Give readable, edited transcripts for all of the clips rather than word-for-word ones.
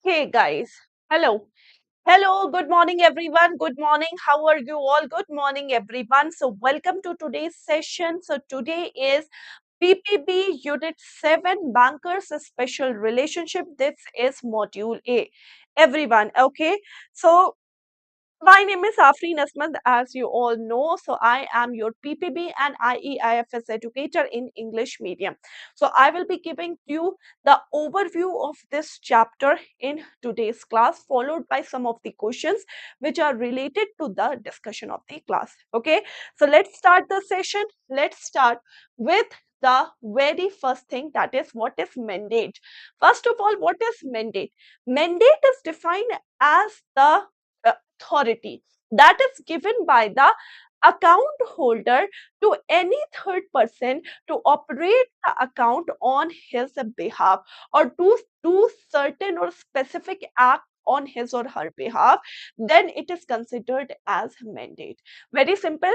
Hey guys, hello. Hello, good morning everyone. Good morning. How are you all? Good morning everyone. So, welcome to today's session. So, today is PPB Unit 7 Bankers Special Relationship. This is Module A. Everyone, okay? So, my name is Afreen, as you all know. So, I am your PPB and IEIFS educator in English medium. So, I will be giving you the overview of this chapter in today's class, followed by some of the questions which are related to the discussion of the class. Okay, so let's start the session. Let's start with the very first thing, that is what is mandate. First of all, what is mandate? Mandate is defined as the authority that is given by the account holder to any third person to operate the account on his behalf, or to do certain or specific act on his or her behalf. Then it is considered as mandate. Very simple.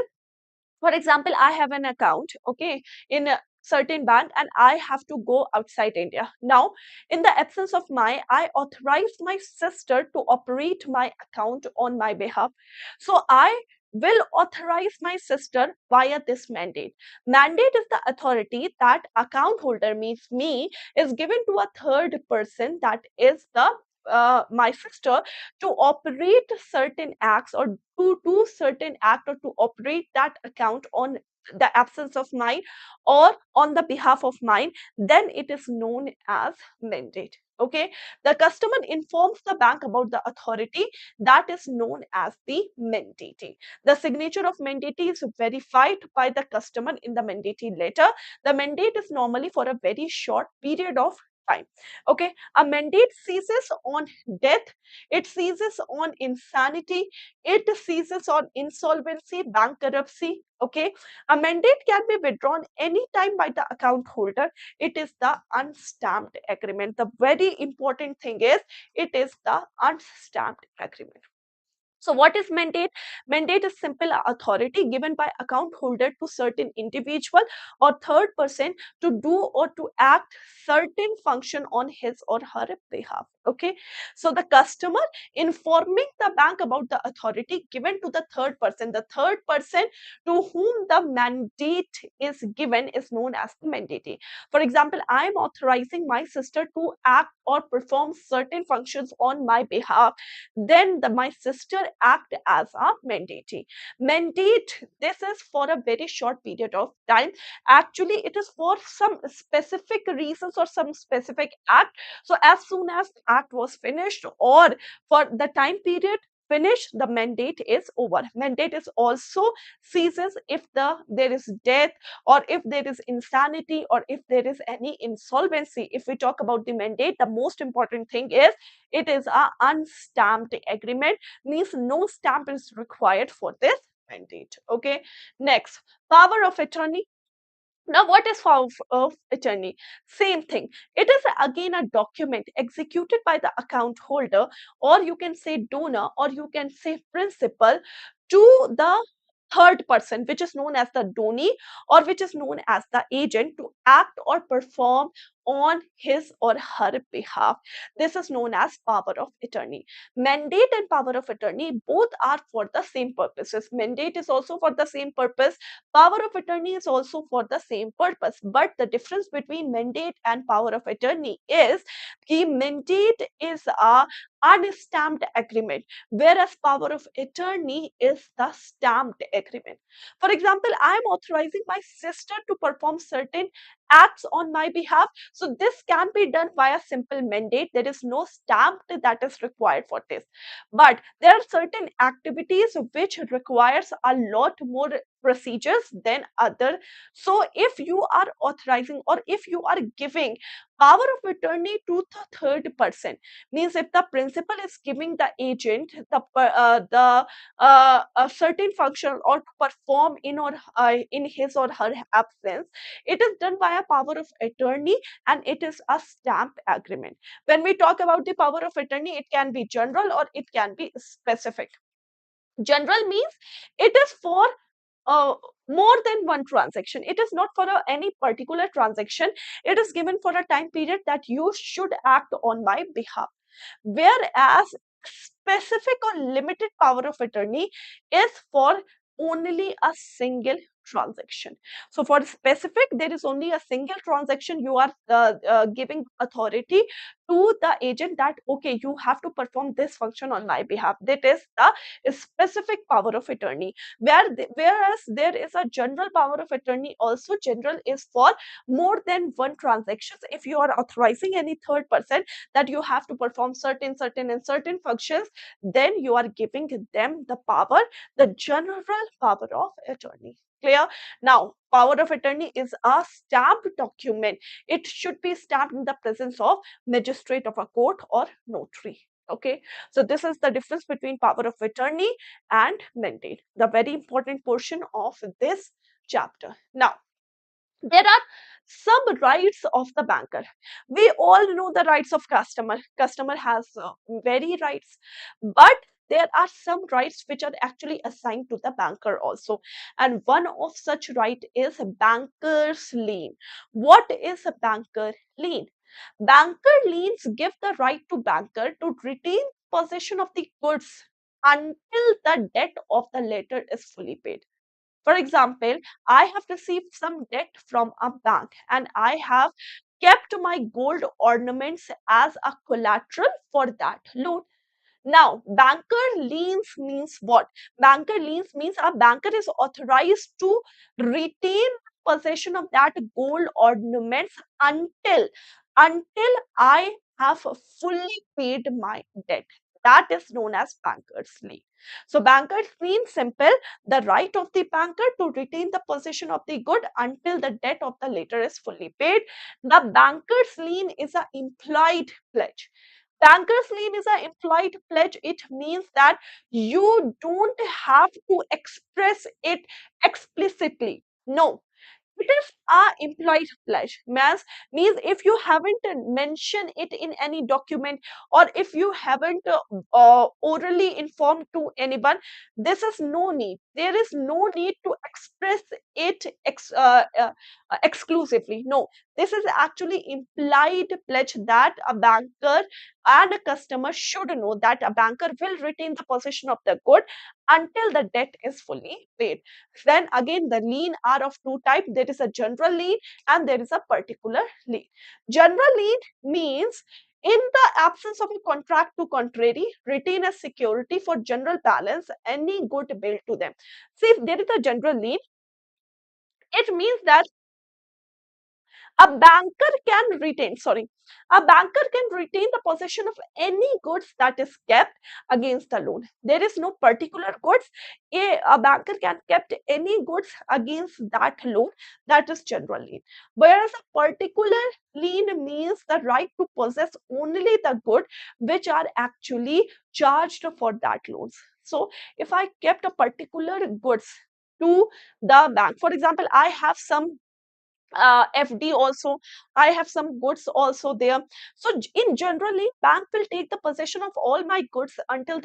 For example, I have an account, okay, in a certain bank, and I have to go outside India. Now, in the absence of I authorized my sister to operate my account on my behalf. So I will authorize my sister via this mandate. Mandate is the authority that account holder, means me, is given to a third person, that is the my sister, to operate certain acts, or to do certain act, or to operate that account on the absence of mine or on the behalf of mine. Then it is known as mandate. Okay, the customer informs the bank about the authority, that is known as the mandate. The signature of mandate is verified by the customer in the mandate letter. The mandate is normally for a very short period of time. Okay, a mandate ceases on death, it ceases on insanity, it ceases on insolvency, bankruptcy. Okay, a mandate can be withdrawn anytime by the account holder. It is the unstamped agreement. The very important thing is it is the unstamped agreement. So what is mandate? Mandate is simple authority given by account holder to certain individual or third person to do or to act certain function on his or her behalf. Okay, so the customer informing the bank about the authority given to the third person. The third person to whom the mandate is given is known as the mandate. For example, I am authorizing my sister to act or perform certain functions on my behalf. Then my sister act as a mandate. Mandate, this is for a very short period of time. Actually, it is for some specific reasons or some specific act. So as soon as the act was finished, or for the time period finished, the mandate is over. Mandate is also ceases if there is death, or if there is insanity, or if there is any insolvency. If we talk about the mandate, the most important thing is it is a unstamped agreement, means no stamp is required for this mandate. Okay, next, power of attorney. Now, what is power of attorney? Same thing. It is again a document executed by the account holder, or you can say donor, or you can say principal, to the third person, which is known as the donee, or which is known as the agent, to act or perform on his or her behalf. This is known as power of attorney. Mandate and power of attorney both are for the same purposes. Mandate is also for the same purpose. Power of attorney is also for the same purpose. But the difference between mandate and power of attorney is the mandate is a unstamped agreement, whereas power of attorney is the stamped agreement. For example, I am authorizing my sister to perform certain acts on my behalf. So this can be done via simple mandate. There is no stamp that is required for this. But there are certain activities which requires a lot more procedures than other. So if you are authorizing, or if you are giving power of attorney to the third person, means if the principal is giving the agent a certain function, or to perform in his or her absence, it is done via power of attorney, and it is a stamp agreement. When we talk about the power of attorney, it can be general or it can be specific. General means it is for uh, more than one transaction. It is not for any particular transaction. It is given for a time period that you should act on my behalf. whereas specific or limited power of attorney is for only a single transaction. So for specific, there is only a single transaction. You are giving authority to the agent that, okay, you have to perform this function on my behalf. That is the specific power of attorney. Whereas there is a general power of attorney also. General is for more than one transactions. If you are authorizing any third person that you have to perform certain functions, then you are giving them the power, the general power of attorney. Clear? Now, power of attorney is a stamped document. It should be stamped in the presence of magistrate of a court or notary. Okay, so this is the difference between power of attorney and mandate, the very important portion of this chapter. Now, there are some rights of the banker. We all know the rights of customer. Customer has very rights, but there are some rights which are actually assigned to the banker also. And one of such right is banker's lien. What is a banker lien? Banker liens give the right to banker to retain possession of the goods until the debt of the latter is fully paid. For example, I have received some debt from a bank and I have kept my gold ornaments as a collateral for that loan. Now, banker liens means what? Banker liens means a banker is authorized to retain possession of that gold ornaments until I have fully paid my debt. That is known as banker's lien. So, banker's lien simple, the right of the banker to retain the possession of the good until the debt of the latter is fully paid. The banker's lien is an implied pledge. Banker's lien is an implied pledge. It means that you don't have to express it explicitly. No, it is a implied pledge. Means if you haven't mentioned it in any document, or if you haven't orally informed to anyone, this is no need. There is no need to express it exclusively. No, this is actually implied pledge that a banker and a customer should know that a banker will retain the possession of the good until the debt is fully paid. Then again, the lien are of two types. There is a general lien and there is a particular lien. General lien means in the absence of a contract to contrary, retain as security for general balance any good billed to them. See, if there is a general lien, it means that a banker can retain, sorry, a banker can retain the possession of any goods that is kept against the loan. There is no particular goods. A banker can kept any goods against that loan. That is general lien. Whereas a particular lien means the right to possess only the good which are actually charged for that loans. So if I kept a particular goods to the bank, for example, I have some FD also, I have some goods also there. So in generally, bank will take the possession of all my goods until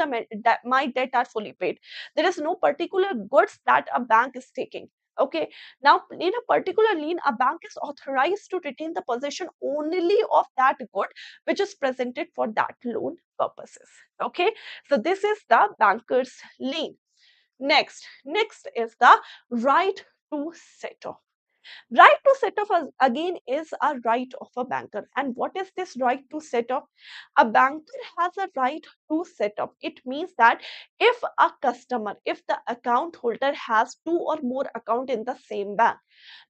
my debt are fully paid. There is no particular goods that a bank is taking. Okay. Now, in a particular lien, a bank is authorized to retain the possession only of that good which is presented for that loan purposes. Okay. So this is the banker's lien. Next is the right to set off. Right to set off again is a right of a banker. And what is this right to set off? A banker has a right to set off. It means that if a customer, if the account holder has two or more account in the same bank,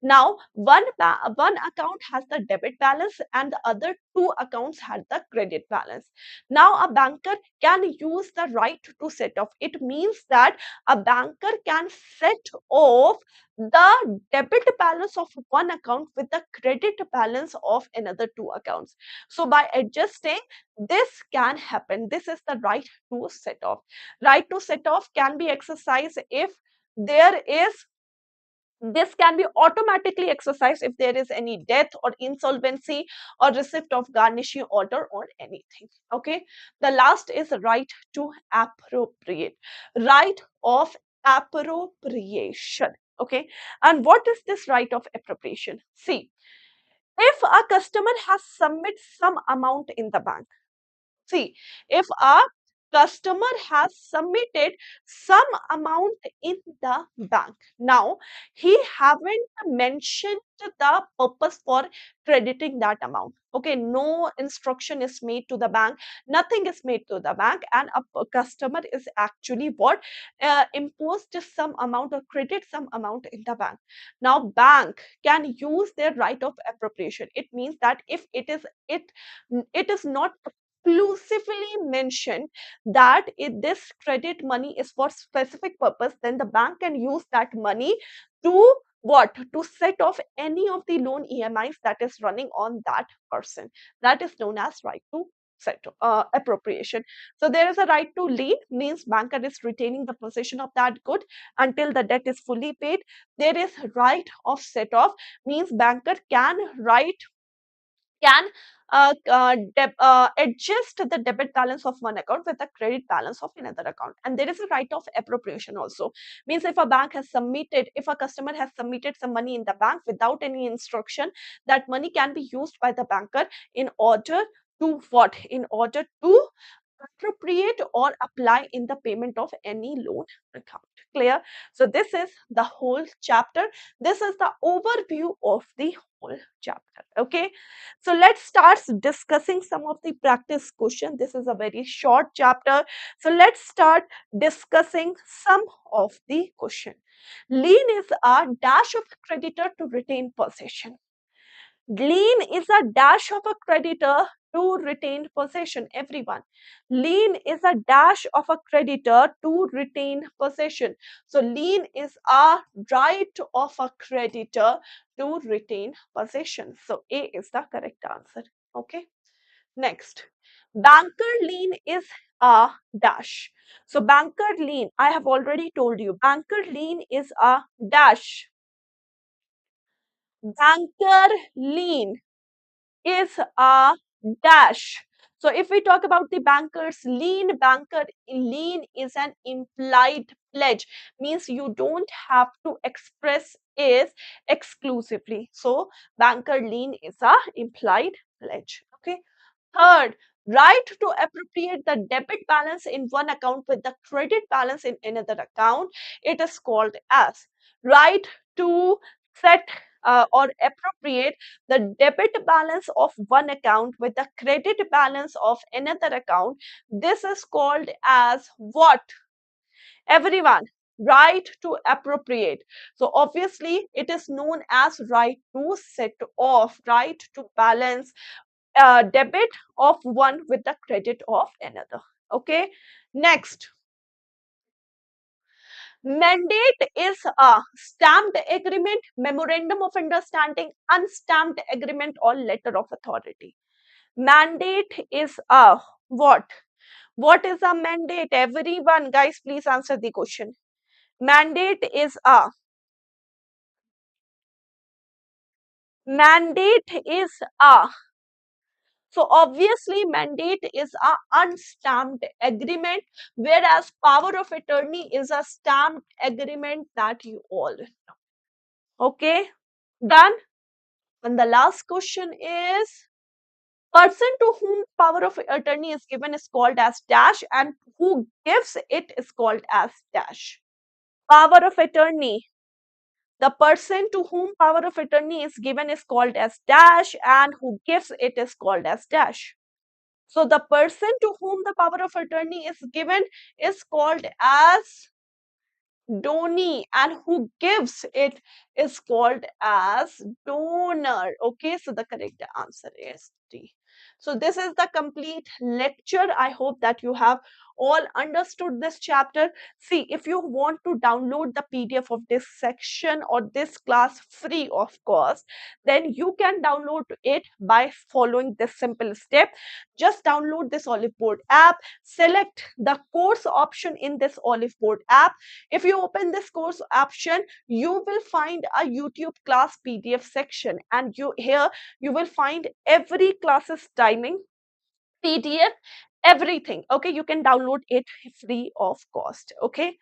now one account has the debit balance and the other two accounts had the credit balance. Now a banker can use the right to set off. It means that a banker can set off the debit balance of one account with the credit balance of another two accounts. So by adjusting, this can happen. This is the right to set off. Right to set off can be exercised if there is, this can be automatically exercised if there is any death or insolvency or receipt of garnishing order or anything. Okay. The last is right to appropriate. Right of appropriation. Okay. And what is this right of appropriation? See, if a customer has submit some amount in the bank, See, if a customer has submitted some amount in the bank, now he haven't mentioned the purpose for crediting that amount. Okay, no instruction is made to the bank, nothing is made to the bank, and a customer is actually what imposed some amount or credit some amount in the bank. Now bank can use their right of appropriation. It means that if it is not exclusively mentioned that if this credit money is for specific purpose, then the bank can use that money to what, to set off any of the loan EMIs that is running on that person. That is known as right to set appropriation. So there is a right to lien, means banker is retaining the possession of that good until the debt is fully paid. There is right of set off, means banker can adjust the debit balance of one account with the credit balance of another account. And there is a right of appropriation also, means if a customer has submitted some money in the bank without any instruction, that money can be used by the banker in order to what, in order to appropriate or apply in the payment of any loan account. Clear? So this is the whole chapter. This is the overview of the whole chapter. Okay, so let's start discussing some of the practice questions. This is a very short chapter, so let's start discussing some of the question. Lien is a dash of creditor to retain possession. Lien is a dash of a creditor to retain possession. Everyone, lien is a dash of a creditor to retain possession. So lien is a right of a creditor to retain possession. So A is the correct answer. Okay, next, banker lien is a dash. So banker lien, I have already told you, banker lien is a dash. Banker lien is a dash. So if we talk about the banker's lien, banker lien is an implied pledge, means you don't have to express is exclusively. So banker lien is a implied pledge. Okay. Third, right to appropriate the debit balance in one account with the credit balance in another account. It is called as right to set or appropriate the debit balance of one account with the credit balance of another account. This is called as what? Everyone, right to appropriate. So obviously it is known as right to set off, right to balance debit of one with the credit of another. Okay, next, mandate is a stamped agreement, memorandum of understanding, unstamped agreement, or letter of authority. Mandate is a what? What is a mandate? Everyone, guys, please answer the question. Mandate is a mandate is a So obviously mandate is a unstamped agreement, whereas power of attorney is a stamped agreement that you all know. Okay, done. And the last question is, person to whom power of attorney is given is called as dash, and who gives it is called as dash. Power of attorney. The person to whom power of attorney is given is called as dash, and who gives it is called as dash. So the person to whom the power of attorney is given is called as donee, and who gives it is called as donor. Okay, so the correct answer is D. So this is the complete lecture. I hope that you have all understood this chapter. See, if you want to download the PDF of this section or this class free of cost, then you can download it by following this simple step. Just download this Oliveboard app, select the course option in this Oliveboard app. If you open this course option, you will find a YouTube class PDF section, and here you will find every class's timing, PDF, everything. Okay, you can download it free of cost. Okay,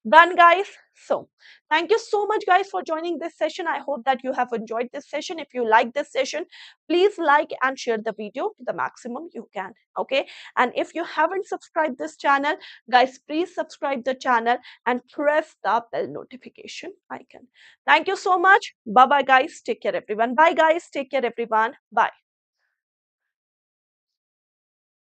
Done, guys. So thank you so much, guys, for joining this session. I hope that you have enjoyed this session. If you like this session, please like and share the video to the maximum you can. Okay, and if you haven't subscribed this channel, guys, please subscribe the channel and press the bell notification icon. Thank you so much. Bye bye, guys. Take care, everyone. Bye, guys. Take care, everyone. Bye.